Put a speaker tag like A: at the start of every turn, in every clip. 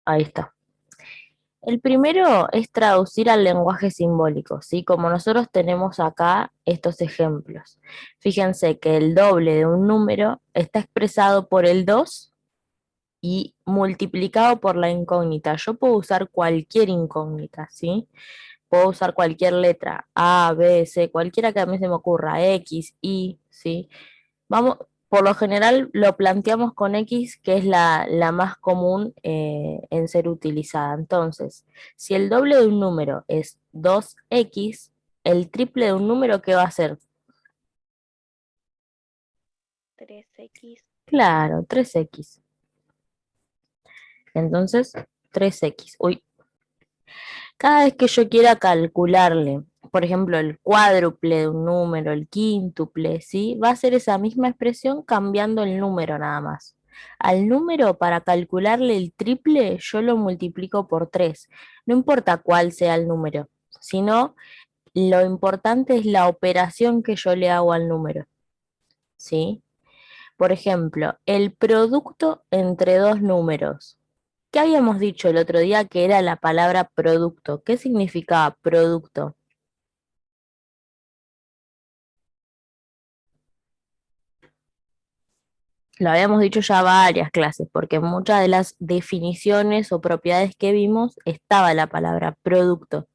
A: Ahí está. El primero es traducir al lenguaje simbólico, ¿sí? Como nosotros tenemos acá estos ejemplos. Fíjense que el doble de un número está expresado por el 2 y multiplicado por la incógnita. Yo puedo usar cualquier incógnita, ¿sí? Puedo usar cualquier letra, A, B, C, cualquiera que a mí se me ocurra, X, Y, ¿sí? Vamos, por lo general lo planteamos con X, que es la más común en ser utilizada. Entonces, si el doble de un número es 2X, el triple de un número, ¿qué va a ser?
B: 3x.
A: Claro, 3X. Entonces, 3X. Uy, cada vez que yo quiera calcularle, por ejemplo, el cuádruple de un número, el quíntuple, ¿sí? Va a ser esa misma expresión cambiando el número nada más. Al número, para calcularle el triple, yo lo multiplico por 3. No importa cuál sea el número, sino lo importante es la operación que yo le hago al número, ¿sí? Por ejemplo, el producto entre dos números. ¿Qué habíamos dicho el otro día que era la palabra producto? ¿Qué significaba producto? Lo habíamos dicho ya varias clases, porque en muchas de las definiciones o propiedades que vimos estaba la palabra producto.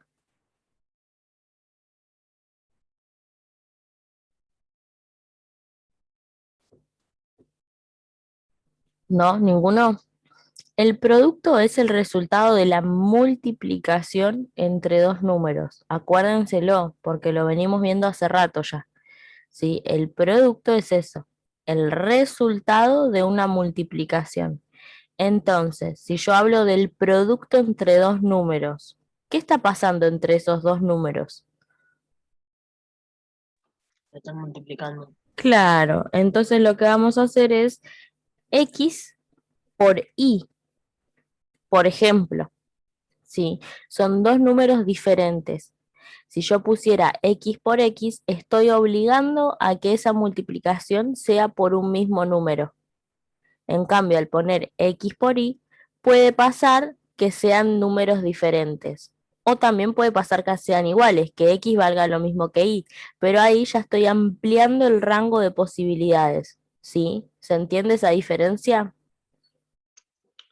A: ¿No? ¿Ninguno? El producto es el resultado de la multiplicación entre dos números. Acuérdenselo, porque lo venimos viendo hace rato ya. ¿Sí? El producto es eso, el resultado de una multiplicación. Entonces, si yo hablo del producto entre dos números, ¿qué está pasando entre esos dos números?
C: Se están multiplicando.
A: Claro, entonces lo que vamos a hacer es X por Y, por ejemplo, ¿sí? Son dos números diferentes. Si yo pusiera X por X, estoy obligando a que esa multiplicación sea por un mismo número. En cambio, al poner X por Y, puede pasar que sean números diferentes. O también puede pasar que sean iguales, que X valga lo mismo que Y, pero ahí ya estoy ampliando el rango de posibilidades. ¿Sí? ¿Se entiende esa diferencia?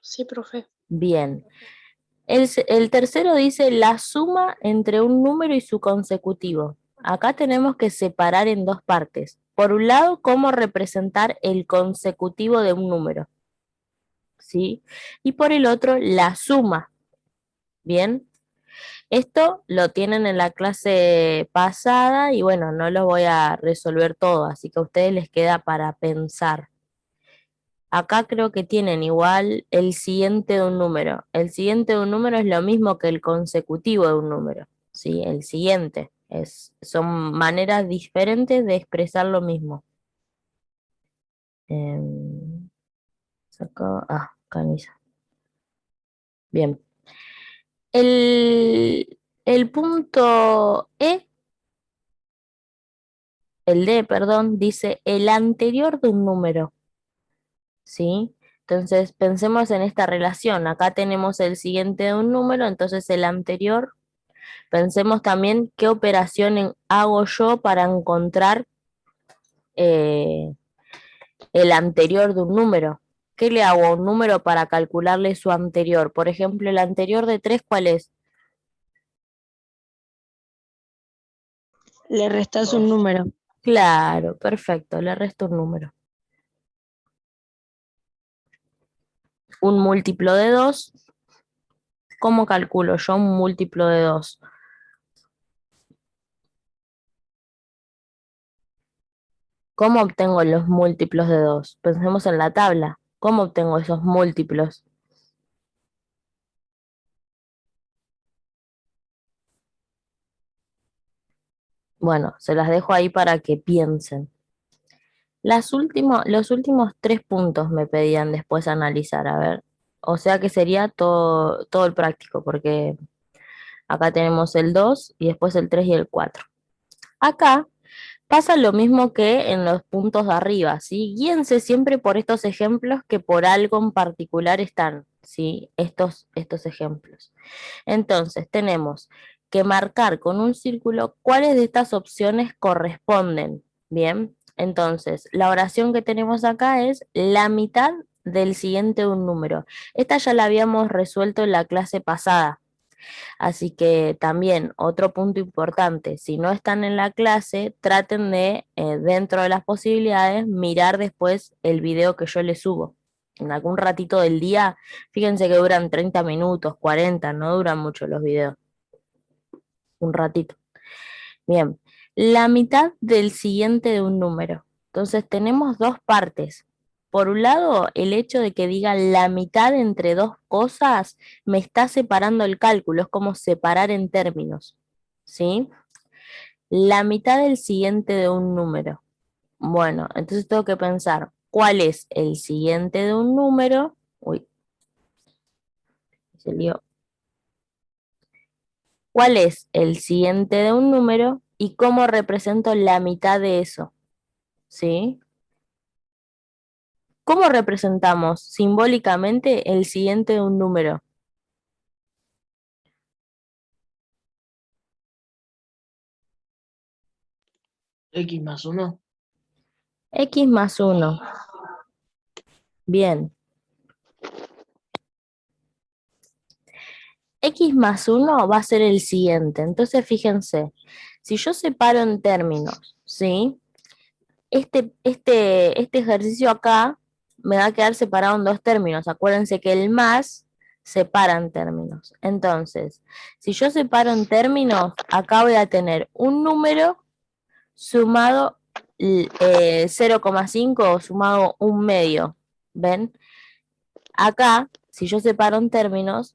C: Sí, profe.
A: Bien. El tercero dice la suma entre un número y su consecutivo. Acá tenemos que separar en dos partes. Por un lado, cómo representar el consecutivo de un número, ¿sí? Y por el otro, la suma. Bien, esto lo tienen en la clase pasada y bueno, no lo voy a resolver todo, así que a ustedes les queda para pensar. Acá creo que tienen igual el siguiente de un número. El siguiente de un número es lo mismo que el consecutivo de un número, ¿sí? El siguiente. Son maneras diferentes de expresar lo mismo. Em, Caniza. Bien. El punto el D, perdón, dice el anterior de un número, ¿sí? Entonces pensemos en esta relación. Acá tenemos el siguiente de un número, entonces el anterior. Pensemos también qué operación hago yo para encontrar eh, el anterior de un número. ¿Qué le hago a un número para calcularle su anterior? Por ejemplo, el anterior de 3, ¿cuál es?
C: Le restas un número.
A: Claro, perfecto, le resto un número. Un múltiplo de 2. ¿Cómo calculo yo un múltiplo de 2? ¿Cómo obtengo los múltiplos de 2? Pensemos en la tabla. ¿Cómo obtengo esos múltiplos? Bueno, se las dejo ahí para que piensen. Los últimos 3 puntos me pedían después analizar, a ver. O sea que sería todo el práctico, porque acá tenemos el 2 y después el 3 y el 4. Acá pasa lo mismo que en los puntos de arriba, ¿sí? Guíense siempre por estos ejemplos que por algo en particular están, ¿sí? Estos ejemplos. Entonces, tenemos que marcar con un círculo cuáles de estas opciones corresponden. Bien, entonces, la oración que tenemos acá es la mitad del siguiente de un número. Esta ya la habíamos resuelto en la clase pasada. Así que también otro punto importante, si no están en la clase, traten de, dentro de las posibilidades, mirar después el video que yo les subo. En algún ratito del día, fíjense que duran 30 minutos, 40, no duran mucho los videos. Un ratito. Bien, la mitad del siguiente de un número. Entonces tenemos dos partes. Por un lado, el hecho de que diga la mitad entre dos cosas me está separando el cálculo, es como separar en términos, ¿sí? La mitad del siguiente de un número. Bueno, entonces tengo que pensar cuál es el siguiente de un número. Uy, se lió. ¿Cuál es el siguiente de un número y cómo represento la mitad de eso? ¿Sí? ¿Cómo representamos simbólicamente el siguiente de un número?
C: X más 1.
A: X más 1. Bien. X más 1 va a ser el siguiente. Entonces, fíjense, si yo separo en términos, ¿sí? Este ejercicio acá me va a quedar separado en dos términos. Acuérdense que el más separa en términos. Entonces, si yo separo en términos, acá voy a tener un número sumado 0,5 o sumado un medio. ¿Ven? Acá, si yo separo en términos,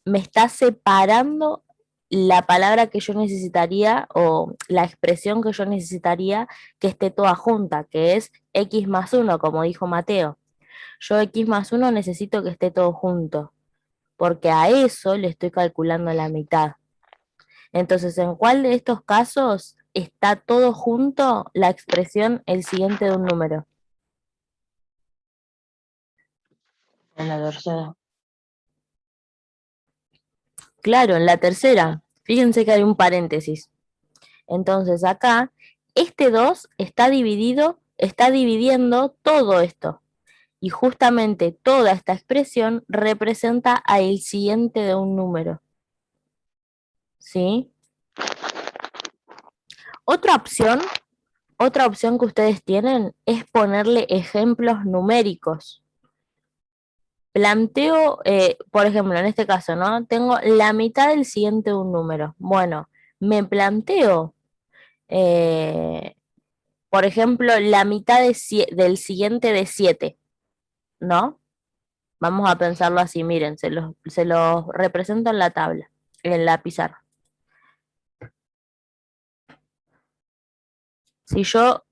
A: me está separando la palabra que yo necesitaría o la expresión que yo necesitaría que esté toda junta, que es X más 1, como dijo Mateo. Yo X más 1 necesito que esté todo junto, porque a eso le estoy calculando la mitad. Entonces, ¿en cuál de estos casos está todo junto la expresión el siguiente de un número?
C: En la tercera.
A: Claro, en la tercera. Fíjense que hay un paréntesis. Entonces acá, este 2 está dividiendo todo esto. Y justamente toda esta expresión representa a el siguiente de un número. ¿Sí? Otra opción que ustedes tienen es ponerle ejemplos numéricos. Planteo, por ejemplo, en este caso, ¿no? Tengo la mitad del siguiente de un número. Bueno, me planteo, por ejemplo, la mitad del siguiente de 7, ¿no? Vamos a pensarlo así, miren, se los represento en la tabla, en la pizarra. Si yo,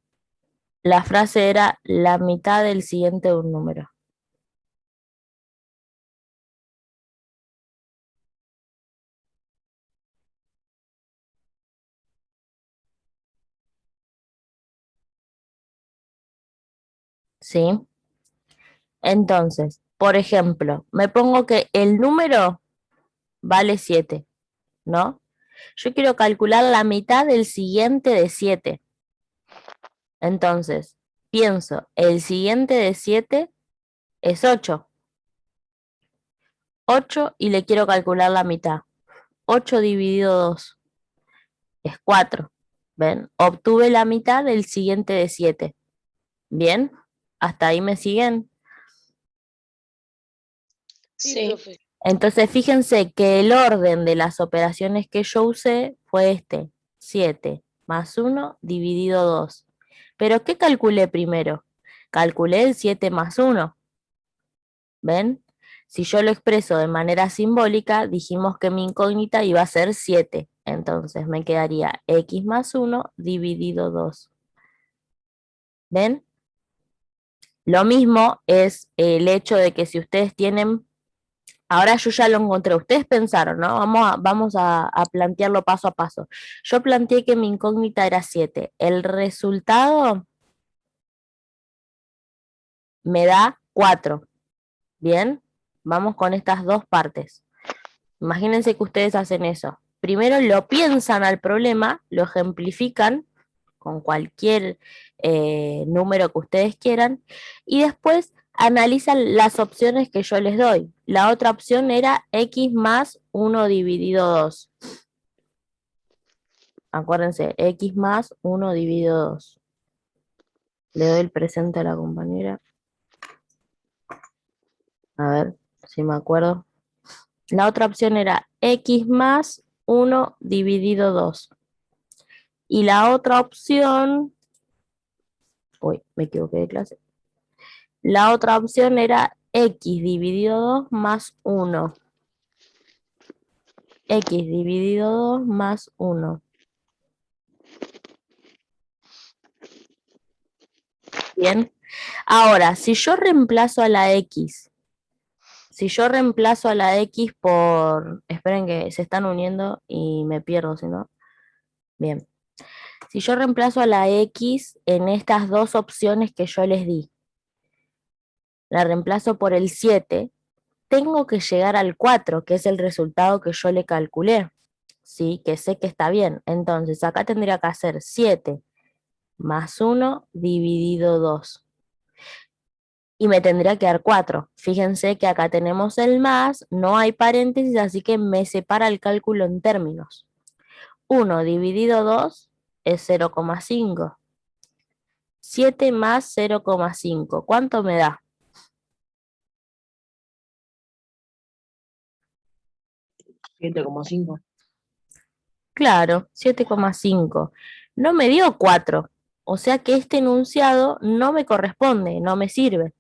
A: la frase era la mitad del siguiente de un número. ¿Sí? Entonces, por ejemplo, me pongo que el número vale 7, ¿no? Yo quiero calcular la mitad del siguiente de 7. Entonces, pienso, el siguiente de 7 es 8. 8 y le quiero calcular la mitad. 8 dividido 2 es 4. ¿Ven? Obtuve la mitad del siguiente de 7. ¿Bien? ¿Hasta ahí me siguen?
C: Sí, profe.
A: Entonces fíjense que el orden de las operaciones que yo usé fue este. 7 más 1 dividido 2. ¿Pero qué calculé primero? Calculé el 7 más 1. ¿Ven? Si yo lo expreso de manera simbólica, dijimos que mi incógnita iba a ser 7. Entonces me quedaría x más 1 dividido 2. ¿Ven? Lo mismo es el hecho de que si ustedes tienen, ahora yo ya lo encontré, ustedes pensaron, ¿no? Vamos a plantearlo paso a paso. Yo planteé que mi incógnita era 7. El resultado me da 4. ¿Bien? Vamos con estas dos partes. Imagínense que ustedes hacen eso. Primero lo piensan al problema, lo ejemplifican con cualquier número que ustedes quieran y después analizan las opciones que yo les doy. La otra opción era x más 1 dividido 2. Acuérdense, x más 1 dividido 2. Le doy el presente a la compañera. A ver si me acuerdo. La otra opción era x más 1 dividido 2. Y la otra opción... Uy, me equivoqué de clase. La otra opción era x dividido 2 más 1. X dividido 2 más 1. Bien. Ahora, si yo reemplazo a la x, por... Esperen que se están uniendo y me pierdo, si no. Bien. Si yo reemplazo a la x en estas dos opciones que yo les di, la reemplazo por el 7, tengo que llegar al 4, que es el resultado que yo le calculé. ¿Sí? Que sé que está bien. Entonces, acá tendría que hacer 7 más 1 dividido 2. Y me tendría que dar 4. Fíjense que acá tenemos el más, no hay paréntesis, así que me separa el cálculo en términos. 1 dividido 2 es 0,5. 7 más 0,5. ¿Cuánto me da?
C: 7,5.
A: Claro, 7,5. No me dio 4. O sea que este enunciado no me corresponde, no me sirve.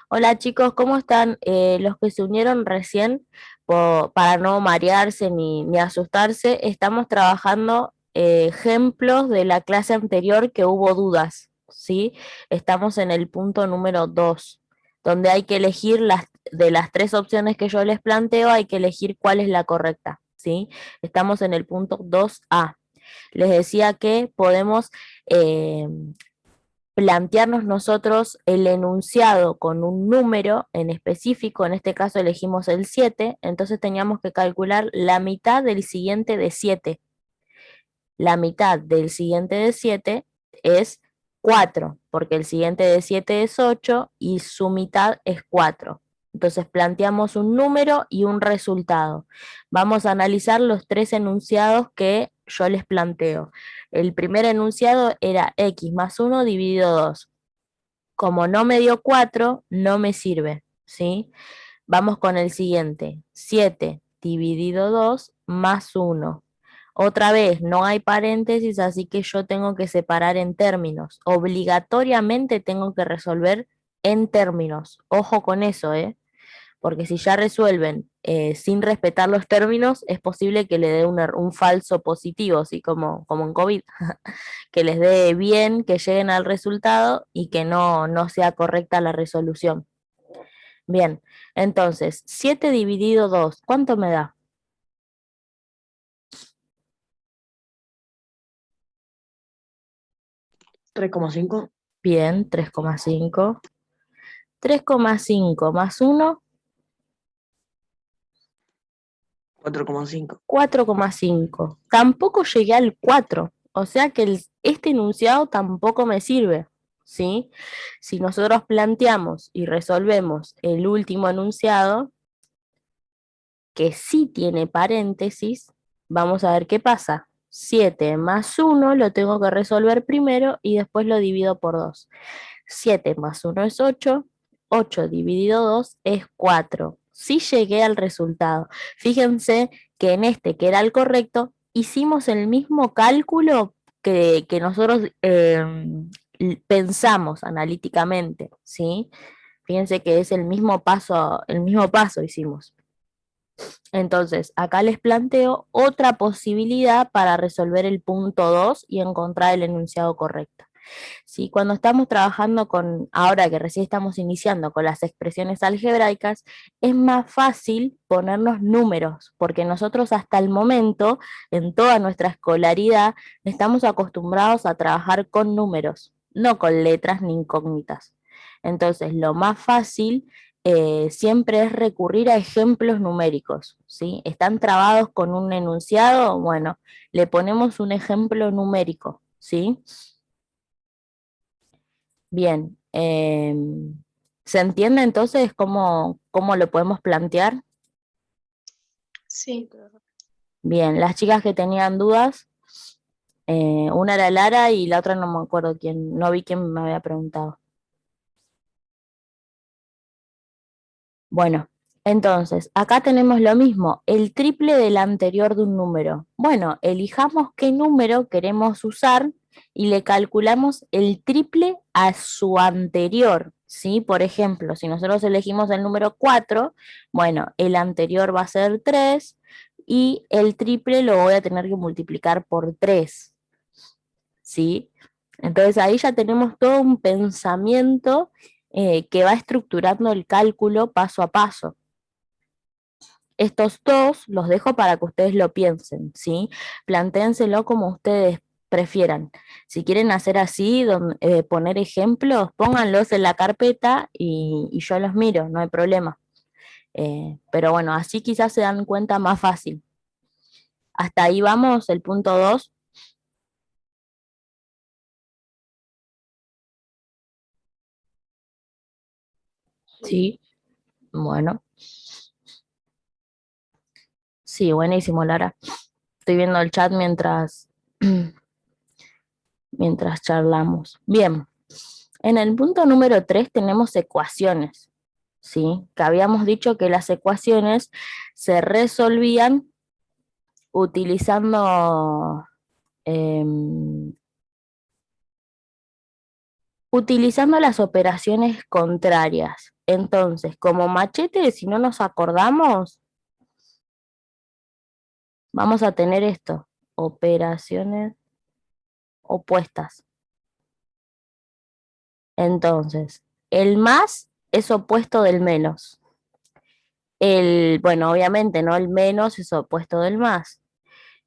A: Hola chicos, ¿cómo están? Los que se unieron recién, para no marearse ni asustarse, estamos trabajando ejemplos de la clase anterior que hubo dudas, ¿sí? Estamos en el punto número 2, donde hay que elegir de las tres opciones que yo les planteo, hay que elegir cuál es la correcta, ¿sí? Estamos en el punto 2A. Les decía que podemos plantearnos nosotros el enunciado con un número en específico, en este caso elegimos el 7, entonces teníamos que calcular la mitad del siguiente de 7. La mitad del siguiente de 7 es 4, porque el siguiente de 7 es 8 y su mitad es 4. Entonces planteamos un número y un resultado. Vamos a analizar los tres enunciados que yo les planteo. El primer enunciado era x más 1 dividido 2. Como no me dio 4, no me sirve, ¿sí? Vamos con el siguiente. 7 dividido 2 más 1. Otra vez, no hay paréntesis, así que yo tengo que separar en términos. Obligatoriamente tengo que resolver en términos. Ojo con eso, ¿eh? Porque si ya resuelven sin respetar los términos, es posible que le dé un falso positivo, así como en COVID, que les dé bien, que lleguen al resultado y que no sea correcta la resolución. Bien, entonces, 7 dividido 2, ¿cuánto me da?
C: 3,5.
A: Bien, 3,5. 3,5 más 1,
C: 4,5.
A: 4,5. Tampoco llegué al 4, o sea que este enunciado tampoco me sirve, ¿sí? Si nosotros planteamos y resolvemos el último enunciado, que sí tiene paréntesis, vamos a ver qué pasa. 7 más 1 lo tengo que resolver primero y después lo divido por 2. 7 más 1 es 8, 8 dividido 2 es 4. Sí llegué al resultado. Fíjense que en este, que era el correcto, hicimos el mismo cálculo que nosotros pensamos analíticamente, ¿sí? Fíjense que es el mismo paso hicimos. Entonces, acá les planteo otra posibilidad para resolver el punto 2 y encontrar el enunciado correcto. ¿Sí? Cuando estamos trabajando ahora que recién estamos iniciando con las expresiones algebraicas, es más fácil ponernos números, porque nosotros hasta el momento, en toda nuestra escolaridad, estamos acostumbrados a trabajar con números, no con letras ni incógnitas. Entonces, lo más fácil siempre es recurrir a ejemplos numéricos, ¿sí? ¿Están trabados con un enunciado? Bueno, le ponemos un ejemplo numérico, ¿sí? Bien, ¿se entiende entonces cómo lo podemos plantear?
B: Sí.
A: Bien, las chicas que tenían dudas, una era Lara y la otra no me acuerdo quién, no vi quién me había preguntado. Bueno, entonces, acá tenemos lo mismo, el triple del anterior de un número. Bueno, elijamos qué número queremos usar y le calculamos el triple a su anterior, ¿sí? Por ejemplo, si nosotros elegimos el número 4, bueno, el anterior va a ser 3 y el triple lo voy a tener que multiplicar por 3, ¿sí? Entonces ahí ya tenemos todo un pensamiento que va estructurando el cálculo paso a paso. Estos dos los dejo para que ustedes lo piensen, ¿sí? Plantéenselo como ustedes prefieran. Si quieren hacer así, poner ejemplos, pónganlos en la carpeta y yo los miro, no hay problema. Pero bueno, así quizás se dan cuenta más fácil. Hasta ahí vamos, el punto 2. Sí, bueno. Sí, buenísimo, Lara. Estoy viendo el chat mientras charlamos. Bien, en el punto número 3 tenemos ecuaciones, ¿sí? Que habíamos dicho que las ecuaciones se resolvían utilizando, em, utilizando las operaciones contrarias. Entonces, como machete, si no nos acordamos, vamos a tener esto, operaciones opuestas. Entonces, el más es opuesto del menos. Bueno, obviamente, ¿no? El menos es opuesto del más.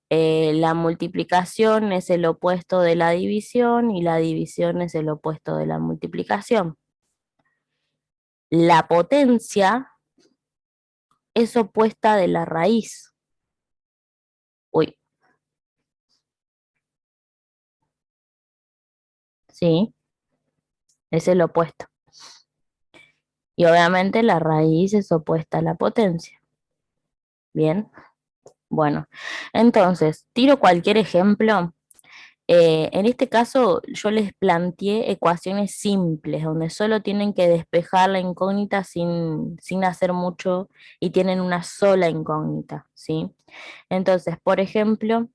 A: La multiplicación es el opuesto de la división y la división es el opuesto de la multiplicación. La potencia es opuesta de la raíz. Uy, sí, es el opuesto. Y obviamente la raíz es opuesta a la potencia. Bien, bueno. Entonces, tiro cualquier ejemplo. En este caso, yo les planteé ecuaciones simples, donde solo tienen que despejar la incógnita sin hacer mucho y tienen una sola incógnita, ¿sí? Entonces, por ejemplo,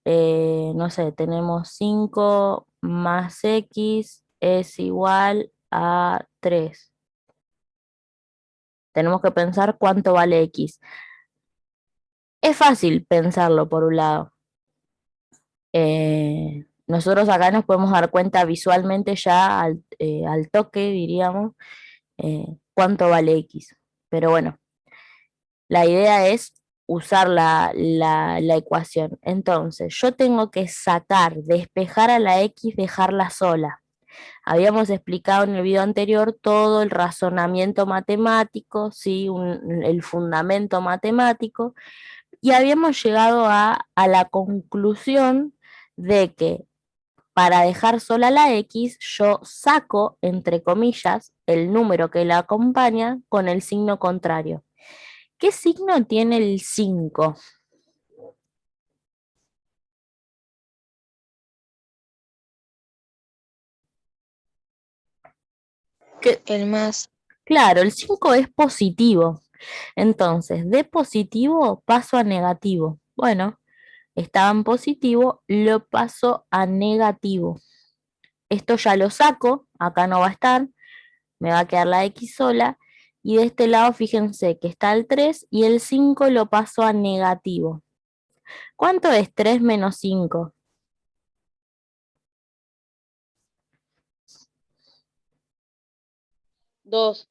A: no sé, tenemos 5 más x es igual a 3. Tenemos que pensar cuánto vale x. Es fácil pensarlo por un lado. Nosotros acá nos podemos dar cuenta visualmente ya al toque, diríamos, cuánto vale X. Pero bueno, la idea es usar la ecuación. Entonces, yo tengo que sacar, despejar a la X, dejarla sola. Habíamos explicado en el video anterior todo el razonamiento matemático, ¿sí? El fundamento matemático, y habíamos llegado a la conclusión de que para dejar sola la X, yo saco, entre comillas, el número que la acompaña con el signo contrario. ¿Qué signo tiene el 5?
B: El más.
A: Claro, el 5 es positivo. Entonces, de positivo paso a negativo. Bueno, estaba en positivo, lo paso a negativo. Esto ya lo saco, acá no va a estar, me va a quedar la X sola. Y de este lado, fíjense que está el 3 y el 5 lo paso a negativo. ¿Cuánto es 3 menos 5?
B: 2.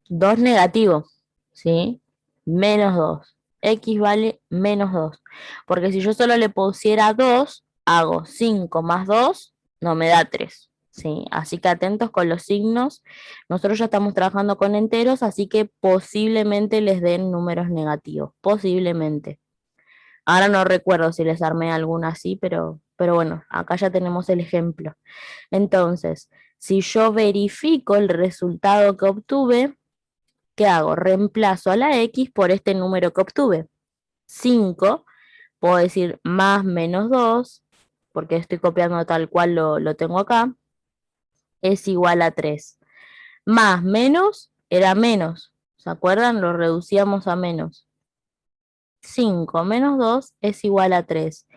A: 2 negativo, ¿sí? Menos 2. X vale menos 2. Porque si yo solo le pusiera 2, hago 5 más 2, no me da 3. ¿sí? Así que atentos con los signos. Nosotros ya estamos trabajando con enteros, así que posiblemente les den números negativos, posiblemente. Ahora no recuerdo si les armé alguna así, pero bueno, acá ya tenemos el ejemplo. Entonces, si yo verifico el resultado que obtuve, ¿qué hago? Reemplazo a la X por este número que obtuve. 5, puedo decir más menos 2, porque estoy copiando tal cual lo tengo acá, es igual a 3. Más menos era menos. ¿Se acuerdan? Lo reducíamos a menos. 5 menos 2 es igual a 3.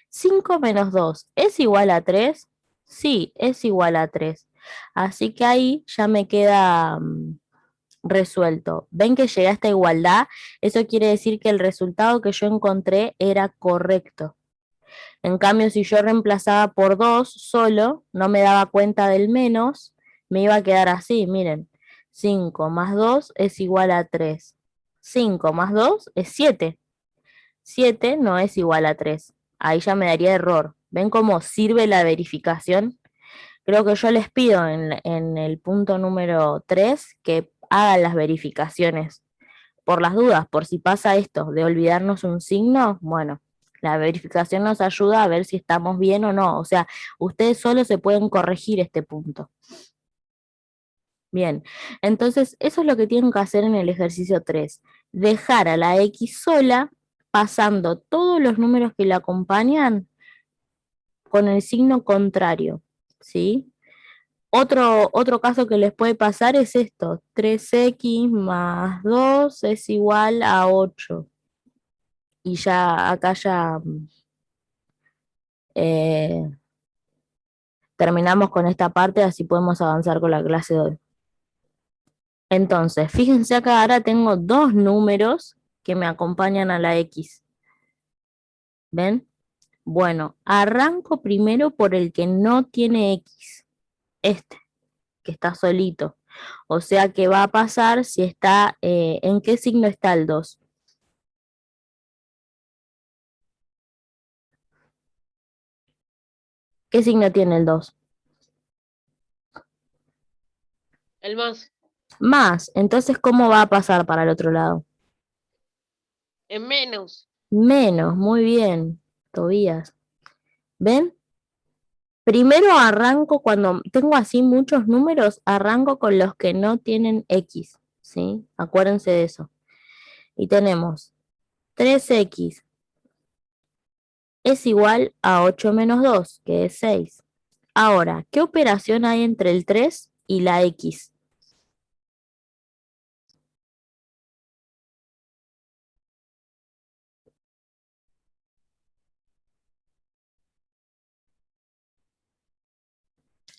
A: 5 menos 2 es igual a 3. Sí, es igual a 3. Así que ahí ya me queda resuelto. ¿Ven que llegué a esta igualdad? Eso quiere decir que el resultado que yo encontré era correcto. En cambio, si yo reemplazaba por 2 solo, no me daba cuenta del menos, me iba a quedar así, miren. 5 más 2 es igual a 3. 5 más 2 es 7. 7 no es igual a 3. Ahí ya me daría error. ¿Ven cómo sirve la verificación? Creo que yo les pido en el punto número 3 que hagan las verificaciones. Por las dudas, por si pasa esto de olvidarnos un signo, bueno, la verificación nos ayuda a ver si estamos bien o no. O sea, ustedes solo se pueden corregir este punto. Bien, entonces eso es lo que tienen que hacer en el ejercicio 3. Dejar a la X sola, pasando todos los números que la acompañan con el signo contrario, ¿sí? Otro caso que les puede pasar es esto, 3x más 2 es igual a 8. Y ya acá ya eh, terminamos con esta parte, así podemos avanzar con la clase de hoy. Entonces, fíjense acá, ahora tengo dos números que me acompañan a la X. ¿Ven? Bueno, arranco primero por el que no tiene X, este, que está solito. O sea, ¿qué va a pasar si está, en qué signo está el 2? ¿Qué signo tiene el 2?
D: El más.
A: Más. Entonces, ¿cómo va a pasar para el otro lado?
D: En menos.
A: Menos, muy bien, Tobías. ¿Ven? Primero arranco, cuando tengo así muchos números, arranco con los que no tienen X, ¿sí? Acuérdense de eso. Y tenemos 3X es igual a 8 menos 2, que es 6. Ahora, ¿qué operación hay entre el 3 y la X?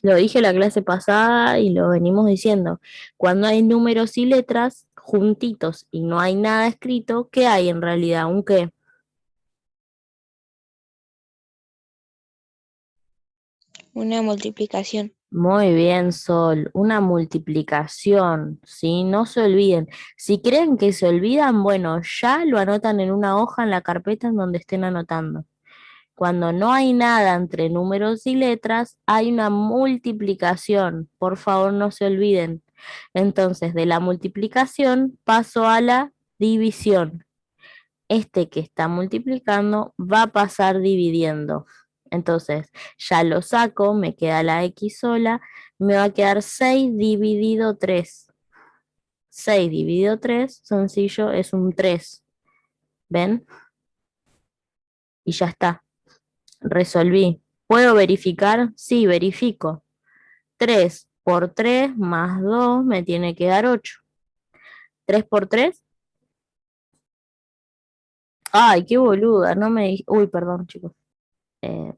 A: Lo dije la clase pasada y lo venimos diciendo. Cuando hay números y letras juntitos y no hay nada escrito, ¿qué hay en realidad? ¿Un qué?
B: Una multiplicación.
A: Muy bien, Sol. Una multiplicación, ¿sí? No se olviden. Si creen que se olvidan, bueno, ya lo anotan en una hoja en la carpeta en donde estén anotando. Cuando no hay nada entre números y letras, hay una multiplicación. Por favor, no se olviden. Entonces, de la multiplicación paso a la división. Este que está multiplicando va a pasar dividiendo. Entonces, ya lo saco, me queda la X sola, me va a quedar 6 dividido 3. 6 dividido 3, sencillo, es un 3. ¿Ven? Y ya está. Resolví. ¿Puedo verificar? Sí, verifico. 3 por 3 más 2 me tiene que dar 8. 3 por 3. Ay, qué boluda, no me... Uy, perdón, chicos. Eh,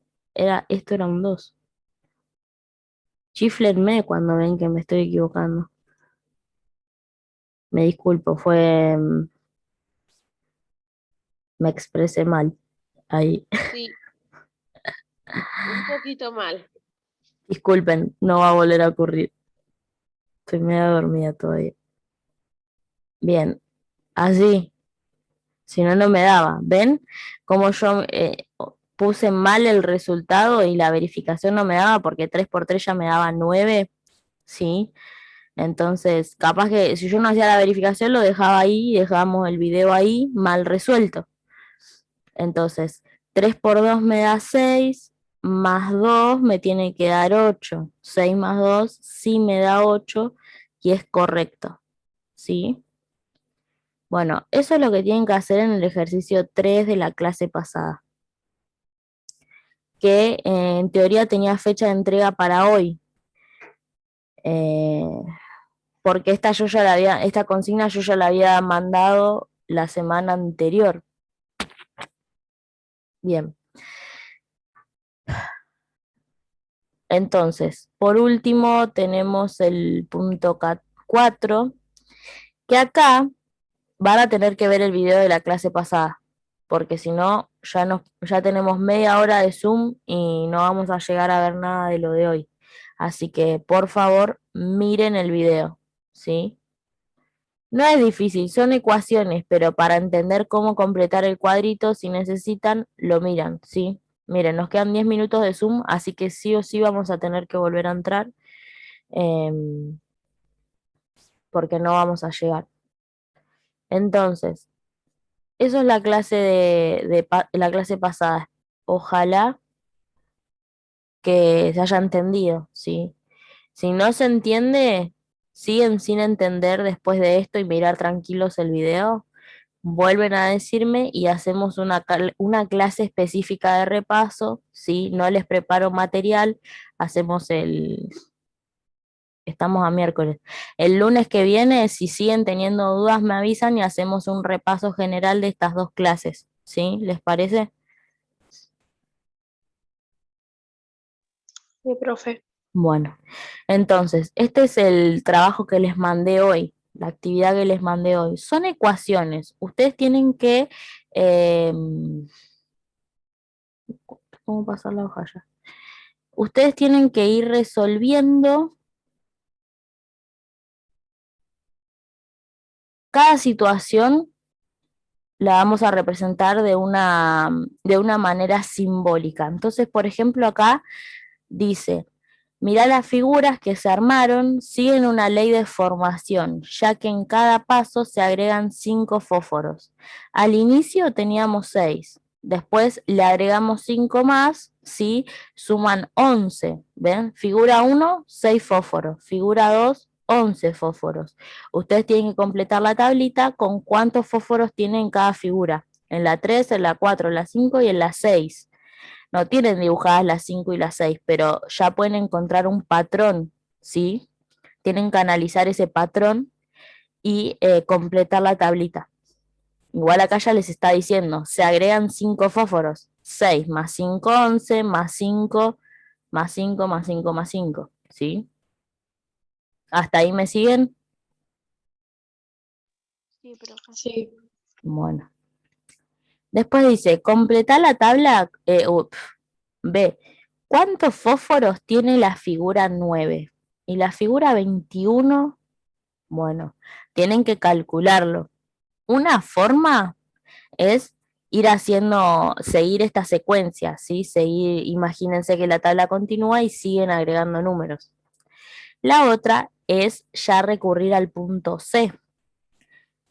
A: esto era un 2. Chiflenme cuando ven que me estoy equivocando. Me disculpo, me expresé mal. Ahí.
D: Sí. Un poquito mal.
A: Disculpen, no va a volver a ocurrir. Estoy medio dormida todavía. Bien, así. Si no, no me daba. ¿Ven? Como yo puse mal el resultado y la verificación no me daba porque 3 por 3 ya me daba 9, ¿sí? Entonces, capaz que si yo no hacía la verificación lo dejaba ahí, dejábamos el video ahí mal resuelto. Entonces, 3 por 2 me da 6, más 2 me tiene que dar 8. 6 más 2 sí me da 8 y es correcto, ¿sí? Bueno, eso es lo que tienen que hacer en el ejercicio 3 de la clase pasada, que en teoría tenía fecha de entrega para hoy, eh, porque esta consigna yo ya la había mandado la semana anterior. Bien. Entonces, por último tenemos el punto 4, que acá van a tener que ver el video de la clase pasada, porque si no, ya tenemos media hora de Zoom y no vamos a llegar a ver nada de lo de hoy. Así que, por favor, miren el video, ¿sí? No es difícil, son ecuaciones, pero para entender cómo completar el cuadrito, si necesitan, lo miran, ¿sí? Miren, nos quedan 10 minutos de Zoom, así que sí o sí vamos a tener que volver a entrar, porque no vamos a llegar. Entonces, eso es la clase la clase pasada. Ojalá que se haya entendido, ¿sí? Si no se entiende, siguen sin entender después de esto y mirar tranquilos el video, vuelven a decirme y hacemos una clase específica de repaso, ¿sí? No les preparo material, hacemos estamos a miércoles. El lunes que viene, si siguen teniendo dudas, me avisan y hacemos un repaso general de estas dos clases, ¿sí? ¿Les parece?
B: Sí, profe.
A: Bueno, entonces, este es el trabajo que les mandé hoy, la actividad que les mandé hoy. Son ecuaciones. Ustedes tienen que... ¿cómo pasar la hoja ya? Ustedes tienen que ir resolviendo cada situación, la vamos a representar de una manera simbólica. Entonces, por ejemplo, acá dice, mirá las figuras que se armaron, siguen una ley de formación, ya que en cada paso se agregan 5 fósforos. Al inicio teníamos 6, después le agregamos 5 más, ¿sí? Suman 11, ¿ven? Figura 1, 6 fósforos, figura 2, 11 fósforos. Ustedes tienen que completar la tablita con cuántos fósforos tienen en cada figura, en la 3, en la 4, en la 5 y en la 6. No tienen dibujadas las 5 y las 6, pero ya pueden encontrar un patrón, ¿sí? Tienen que analizar ese patrón y completar la tablita. Igual acá ya les está diciendo, se agregan 5 fósforos, 6 más 5, 11, más 5, más 5, más 5, más 5, ¿sí? ¿Hasta ahí me siguen?
B: Sí, profe.
C: Sí.
A: Bueno. Después dice, completar la tabla, B. ¿Cuántos fósforos tiene la figura 9? Y la figura 21, bueno, tienen que calcularlo. Una forma es seguir esta secuencia, ¿sí? Imagínense que la tabla continúa y siguen agregando números. La otra es ya recurrir al punto C.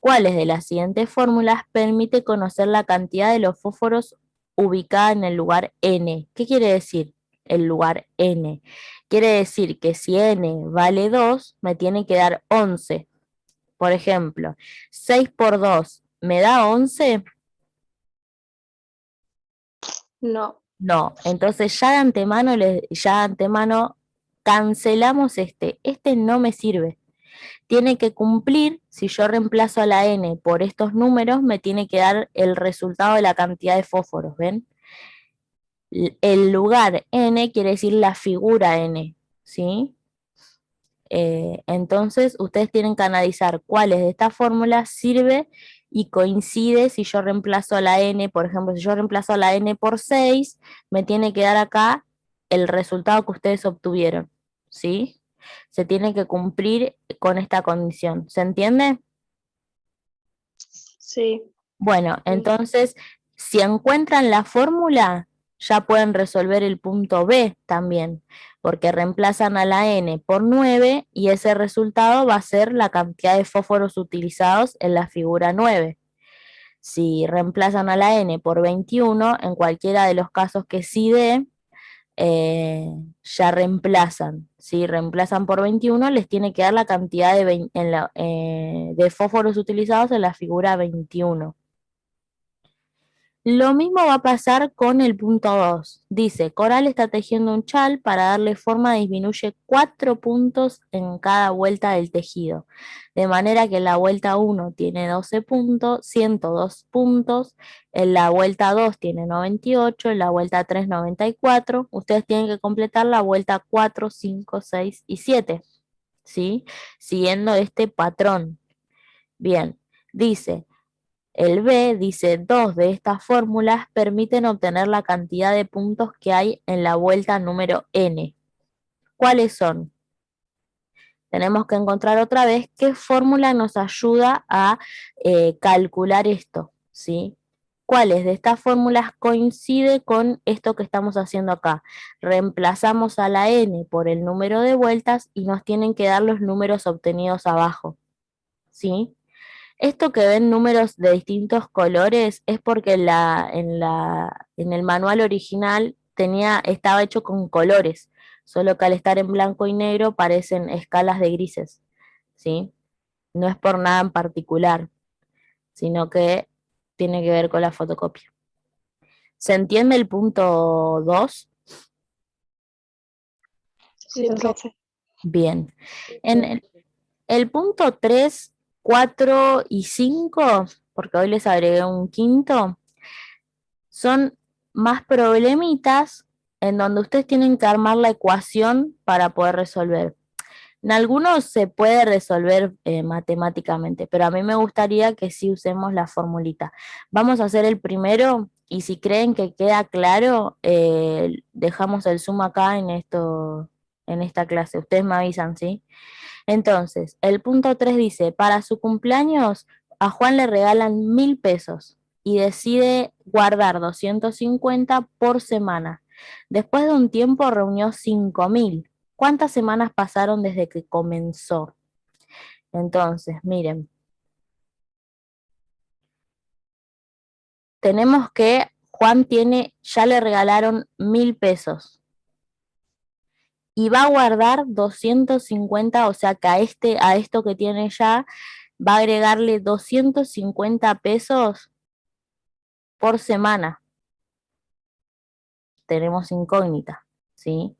A: ¿Cuáles de las siguientes fórmulas permite conocer la cantidad de los fósforos ubicada en el lugar N? ¿Qué quiere decir el lugar N? Quiere decir que si N vale 2, me tiene que dar 11. Por ejemplo, 6 por 2, ¿me da 11?
B: No.
A: No, entonces ya de antemano cancelamos este no me sirve. Tiene que cumplir, si yo reemplazo a la N por estos números, me tiene que dar el resultado de la cantidad de fósforos, ¿ven? El lugar N quiere decir la figura N, ¿sí? Entonces, ustedes tienen que analizar cuáles de estas fórmulas sirve y coincide si yo reemplazo a la N, por ejemplo, si yo reemplazo a la N por 6, me tiene que dar acá el resultado que ustedes obtuvieron, ¿sí? Se tiene que cumplir con esta condición, ¿se entiende?
B: Sí.
A: Bueno, entonces, si encuentran la fórmula, ya pueden resolver el punto B también, porque reemplazan a la n por 9 y ese resultado va a ser la cantidad de fósforos utilizados en la figura 9. Si reemplazan a la n por 21, en cualquiera de los casos que sí dé, ya reemplazan. Si reemplazan por 21, les tiene que dar la cantidad de fósforos utilizados en la figura 21. Lo mismo va a pasar con el punto 2. Dice, Coral está tejiendo un chal, para darle forma disminuye 4 puntos en cada vuelta del tejido. De manera que en la vuelta 1 tiene 12 puntos, 102 puntos, en la vuelta 2 tiene 98, en la vuelta 3 94. Ustedes tienen que completar la vuelta 4, 5, 6 y 7, ¿sí? Siguiendo este patrón. Bien, dice... El B dice, 2 de estas fórmulas permiten obtener la cantidad de puntos que hay en la vuelta número n. ¿Cuáles son? Tenemos que encontrar otra vez qué fórmula nos ayuda a calcular esto, ¿sí? ¿Cuáles de estas fórmulas coincide con esto que estamos haciendo acá? Reemplazamos a la n por el número de vueltas y nos tienen que dar los números obtenidos abajo, ¿sí? Esto que ven números de distintos colores es porque en el manual original estaba hecho con colores, solo que al estar en blanco y negro parecen escalas de grises, ¿sí? No es por nada en particular, sino que tiene que ver con la fotocopia. ¿Se entiende el punto 2?
B: Sí, profe.
A: Bien. En el punto 3, 4 y 5, porque hoy les agregué un quinto, son más problemitas en donde ustedes tienen que armar la ecuación para poder resolver. En algunos se puede resolver matemáticamente, pero a mí me gustaría que sí usemos la formulita. Vamos a hacer el primero y si creen que queda claro, dejamos el Zoom acá en esta clase. Ustedes me avisan, ¿sí? Entonces, el punto 3 dice, para su cumpleaños a Juan le regalan 1000 pesos y decide guardar 250 por semana. Después de un tiempo reunió 5000. ¿Cuántas semanas pasaron desde que comenzó? Entonces, miren, tenemos que Juan ya le regalaron 1000 pesos y va a guardar 250, o sea que a esto que tiene ya, va a agregarle 250 pesos por semana. Tenemos incógnita, ¿sí?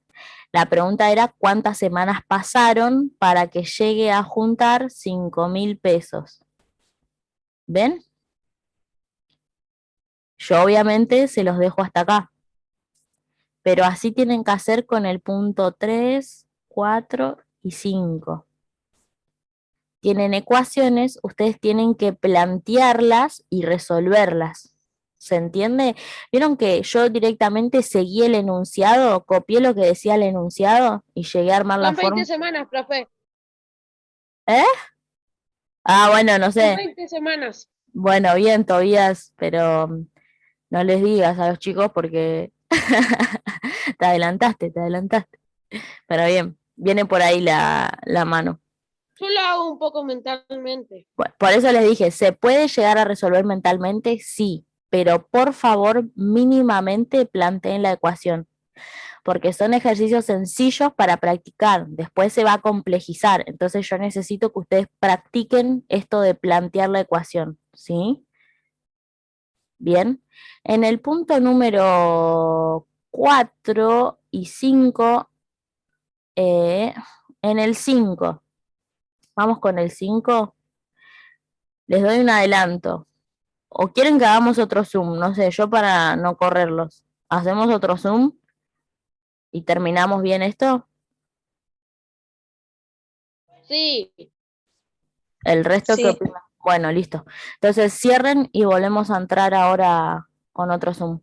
A: La pregunta era cuántas semanas pasaron para que llegue a juntar 5000 pesos. ¿Ven? Yo obviamente se los dejo hasta acá. Pero así tienen que hacer con el punto 3, 4 y 5. Tienen ecuaciones, ustedes tienen que plantearlas y resolverlas. ¿Se entiende? ¿Vieron que yo directamente seguí el enunciado, copié lo que decía el enunciado y llegué a armar la
D: Son 20
A: forma?
D: semanas, profe.
A: ¿Eh? Ah, bueno, no
D: Son
A: sé.
D: 20 semanas.
A: Bueno, bien, Tobías, pero no les digas a los chicos porque te adelantaste. Pero bien, viene por ahí la mano.
D: Yo lo hago un poco mentalmente.
A: Por eso les dije, ¿se puede llegar a resolver mentalmente? Sí, pero por favor mínimamente planteen la ecuación, porque son ejercicios sencillos para practicar, después se va a complejizar, entonces yo necesito que ustedes practiquen esto de plantear la ecuación, ¿sí? Bien, en el punto número 4 y 5, en el 5, vamos con el 5, les doy un adelanto. ¿O quieren que hagamos otro Zoom? No sé, yo para no correrlos. ¿Hacemos otro Zoom y terminamos bien esto?
D: Sí.
A: ¿El resto qué
B: Sí.
A: opinan? Bueno, listo. Entonces cierren y volvemos a entrar ahora con otro Zoom.